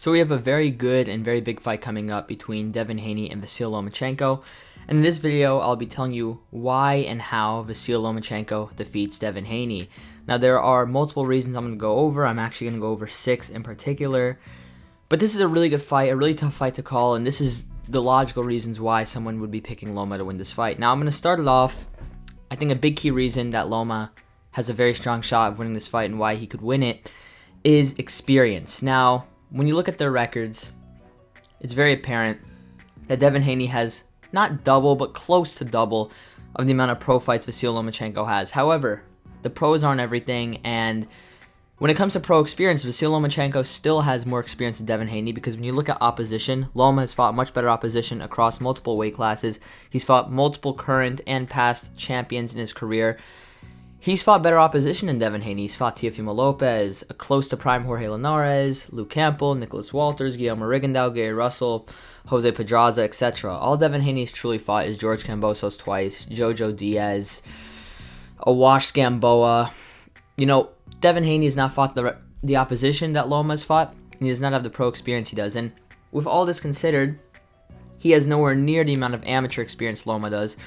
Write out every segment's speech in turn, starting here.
So we have a very good and very big fight coming up between Devin Haney and Vasyl Lomachenko. And in this video, I'll be telling you why and how Vasyl Lomachenko defeats Devin Haney. Now, there are multiple reasons I'm going to go over. I'm actually going to go over 6 in particular. But this is a really good fight, a really tough fight to call, and this is the logical reasons why someone would be picking Loma to win this fight. Now, I'm going to start it off. I think a big key reason that Loma has a very strong shot of winning this fight and why he could win it is experience. Now, when you look at their records, it's very apparent that Devin Haney has not double, but close to double of the amount of pro fights Vasyl Lomachenko has. However, the pros aren't everything, and when it comes to pro experience, Vasyl Lomachenko still has more experience than Devin Haney, because when you look at opposition, Loma has fought much better opposition across multiple weight classes. He's fought multiple current and past champions in his career. He's fought better opposition than Devin Haney. He's fought Teofimo Lopez, a close to prime Jorge Linares, Luke Campbell, Nicholas Walters, Guillermo Rigondeaux, Gary Russell, Jose Pedraza, etc. All Devin Haney's truly fought is George Kambosos twice, Jojo Diaz, a washed Gamboa. You know, Devin Haney has not fought the opposition that Loma has fought, and he does not have the pro experience he does. And with all this considered, he has nowhere near the amount of amateur experience Loma does,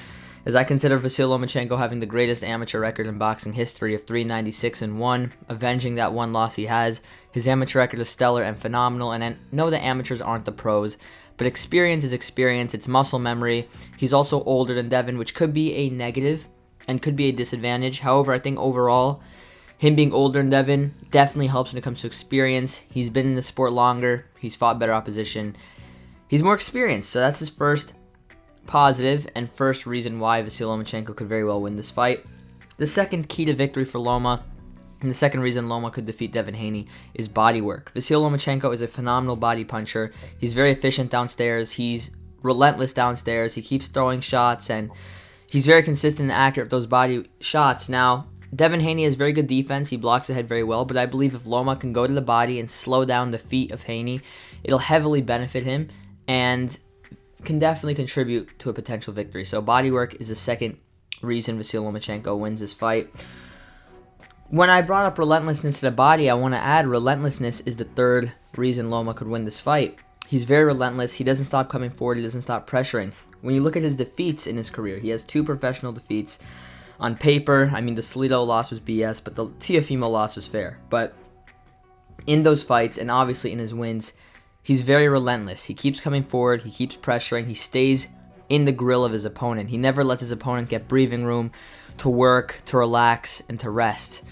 as I consider Vasyl Lomachenko having the greatest amateur record in boxing history of 396-1, avenging that one loss he has. His amateur record is stellar and phenomenal, and I know that amateurs aren't the pros, but experience is experience, it's muscle memory. He's also older than Devin, which could be a negative and could be a disadvantage. However, I think overall, him being older than Devin definitely helps when it comes to experience. He's been in the sport longer, he's fought better opposition, he's more experienced, so that's his first positive and first reason why Vasyl Lomachenko could very well win this fight. The second key to victory for Loma, and the second reason Loma could defeat Devin Haney, is body work. Vasyl Lomachenko is a phenomenal body puncher. He's very efficient downstairs. He's relentless downstairs. He keeps throwing shots, and he's very consistent and accurate with those body shots. Now, Devin Haney has very good defense. He blocks the head very well, but I believe if Loma can go to the body and slow down the feet of Haney, it'll heavily benefit him and can definitely contribute to a potential victory. So bodywork is the second reason Vasyl Lomachenko wins this fight. When I brought up relentlessness to the body, I want to add relentlessness is the third reason Loma could win this fight. He's very relentless. He doesn't stop coming forward. He doesn't stop pressuring. When you look at his defeats in his career, he has 2 professional defeats. On paper, I mean, the Salido loss was BS, but the Teofimo loss was fair. But in those fights, and obviously in his wins, he's very relentless. He keeps coming forward. He keeps pressuring. He stays in the grill of his opponent. He never lets his opponent get breathing room to work, to relax, and to rest.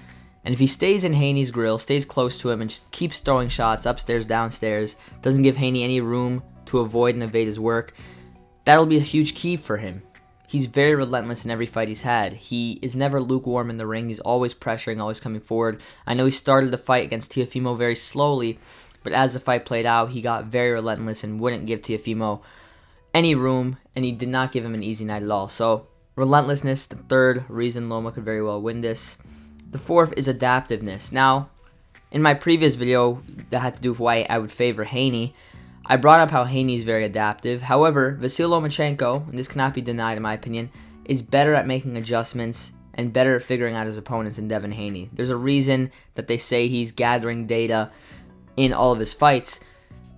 And if he stays in Haney's grill, stays close to him, and just keeps throwing shots upstairs, downstairs, doesn't give Haney any room to avoid and evade his work, that'll be a huge key for him. He's very relentless in every fight he's had. He is never lukewarm in the ring. He's always pressuring, always coming forward. I know he started the fight against Teofimo very slowly, but as the fight played out, he got very relentless and wouldn't give Teofimo any room, and he did not give him an easy night at all. So, relentlessness, the third reason Loma could very well win this. The fourth is adaptiveness. Now, in my previous video that had to do with why I would favor Haney, I brought up how Haney is very adaptive. However, Vasyl Lomachenko, and this cannot be denied in my opinion, is better at making adjustments and better at figuring out his opponents than Devin Haney. There's a reason that they say he's gathering data in all of his fights.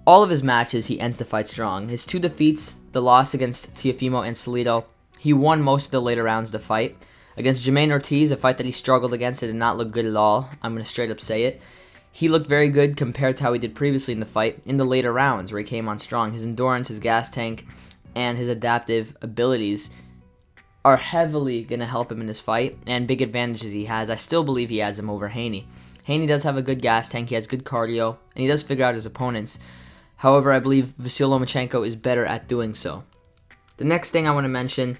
All of his matches, he ends the fight strong. His 2 defeats, the loss against Teofimo and Salido, he won most of the later rounds of the fight. Against Jermaine Ortiz, a fight that he struggled against, it did not look good at all. I'm going to straight up say it. He looked very good compared to how he did previously in the fight in the later rounds where he came on strong. His endurance, his gas tank, and his adaptive abilities are heavily going to help him in this fight, and big advantages he has. I still believe he has him over Haney. Haney does have a good gas tank, he has good cardio, and he does figure out his opponents. However, I believe Vasyl Lomachenko is better at doing so. The next thing I want to mention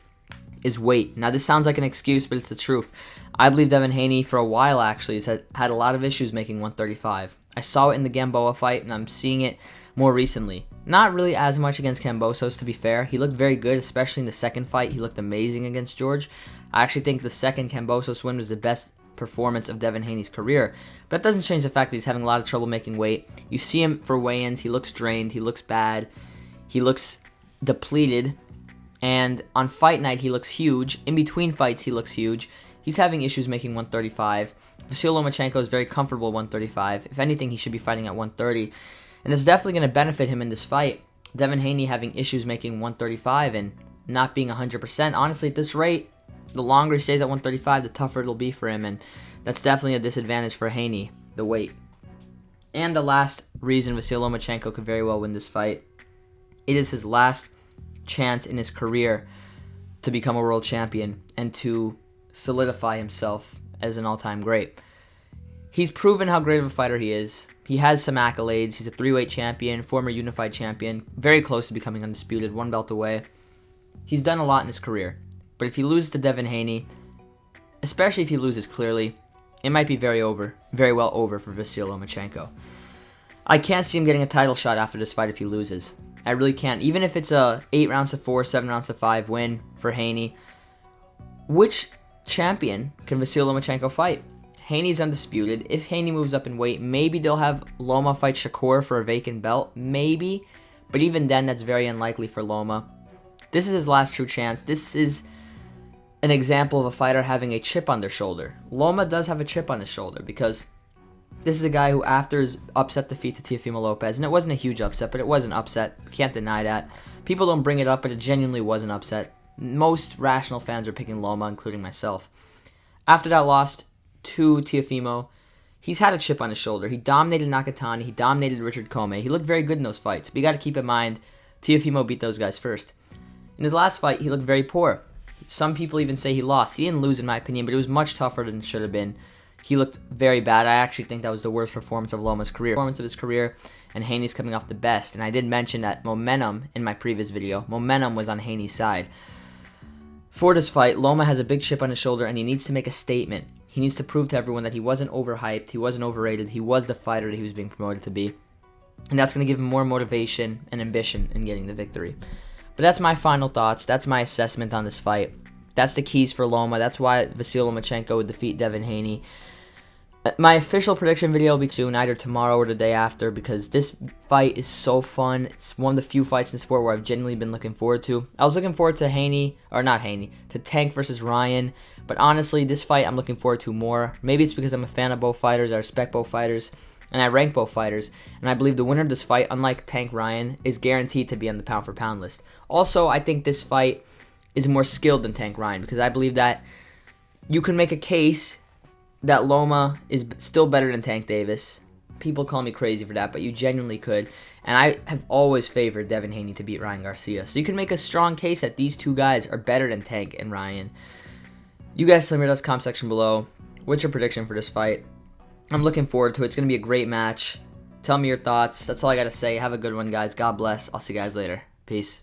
is weight. Now, this sounds like an excuse, but it's the truth. I believe Devin Haney, for a while actually, has had a lot of issues making 135. I saw it in the Gamboa fight, and I'm seeing it more recently. Not really as much against Kambosos, to be fair. He looked very good, especially in the second fight. He looked amazing against George. I actually think the second Kambosos win was the best performance of Devin Haney's career. But that doesn't change the fact that he's having a lot of trouble making weight. You see him for weigh-ins, he looks drained, he looks bad, he looks depleted, and on fight night he looks huge. In between fights he looks huge. He's having issues making 135. Vasyl Lomachenko is very comfortable at 135. If anything, he should be fighting at 130. And it's definitely going to benefit him in this fight. Devin Haney having issues making 135 and not being 100%. Honestly, at this rate, the longer he stays at 135, the tougher it'll be for him. And that's definitely a disadvantage for Haney, the weight. And the last reason Vasyl Lomachenko could very well win this fight, it is his last chance in his career to become a world champion and to solidify himself as an all-time great. He's proven how great of a fighter he is. He has some accolades. He's a 3-weight champion, former unified champion, very close to becoming undisputed, one belt away. He's done a lot in his career. But if he loses to Devin Haney, especially if he loses clearly, it might be very well over for Vasyl Lomachenko. I can't see him getting a title shot after this fight if he loses. I really can't. Even if it's a 8 rounds to 4, 7 rounds to 5 win for Haney, which champion can Vasyl Lomachenko fight? Haney's undisputed. If Haney moves up in weight, maybe they'll have Loma fight Shakur for a vacant belt. Maybe. But even then, that's very unlikely for Loma. This is his last true chance. This is an example of a fighter having a chip on their shoulder. Loma does have a chip on his shoulder because this is a guy who, after his upset defeat to Teofimo Lopez, and it wasn't a huge upset, but it was an upset. Can't deny that. People don't bring it up, but it genuinely was an upset. Most rational fans are picking Loma, including myself. After that loss to Teofimo, he's had a chip on his shoulder. He dominated Nakatani. He dominated Richard Comey. He looked very good in those fights. But you got to keep in mind, Teofimo beat those guys first. In his last fight, he looked very poor. Some people even say he lost. He didn't lose, in my opinion, but it was much tougher than it should have been. He looked very bad. I actually think that was the worst performance of Loma's career. And Haney's coming off the best. And I did mention that momentum in my previous video. Momentum was on Haney's side. For this fight, Loma has a big chip on his shoulder, and he needs to make a statement. He needs to prove to everyone that he wasn't overhyped, he wasn't overrated, he was the fighter that he was being promoted to be. And that's going to give him more motivation and ambition in getting the victory. But that's my final thoughts. That's my assessment on this fight. That's the keys for Loma. That's why Vasyl Lomachenko would defeat Devin Haney. My official prediction video will be soon, either tomorrow or the day after, because this fight is so fun. It's one of the few fights in the sport where I've genuinely been looking forward to. I was looking forward to Tank versus Ryan, but honestly, this fight I'm looking forward to more. Maybe it's because I'm a fan of both fighters, I respect both fighters, and I rank both fighters, and I believe the winner of this fight, unlike Tank Ryan, is guaranteed to be on the pound-for-pound list. Also, I think this fight is more skilled than Tank Ryan, because I believe that you can make a case that Loma is still better than Tank Davis. People call me crazy for that, but you genuinely could. And I have always favored Devin Haney to beat Ryan Garcia. So you can make a strong case that these two guys are better than Tank and Ryan. You guys tell me in the comment section below. What's your prediction for this fight? I'm looking forward to it. It's going to be a great match. Tell me your thoughts. That's all I got to say. Have a good one, guys. God bless. I'll see you guys later. Peace.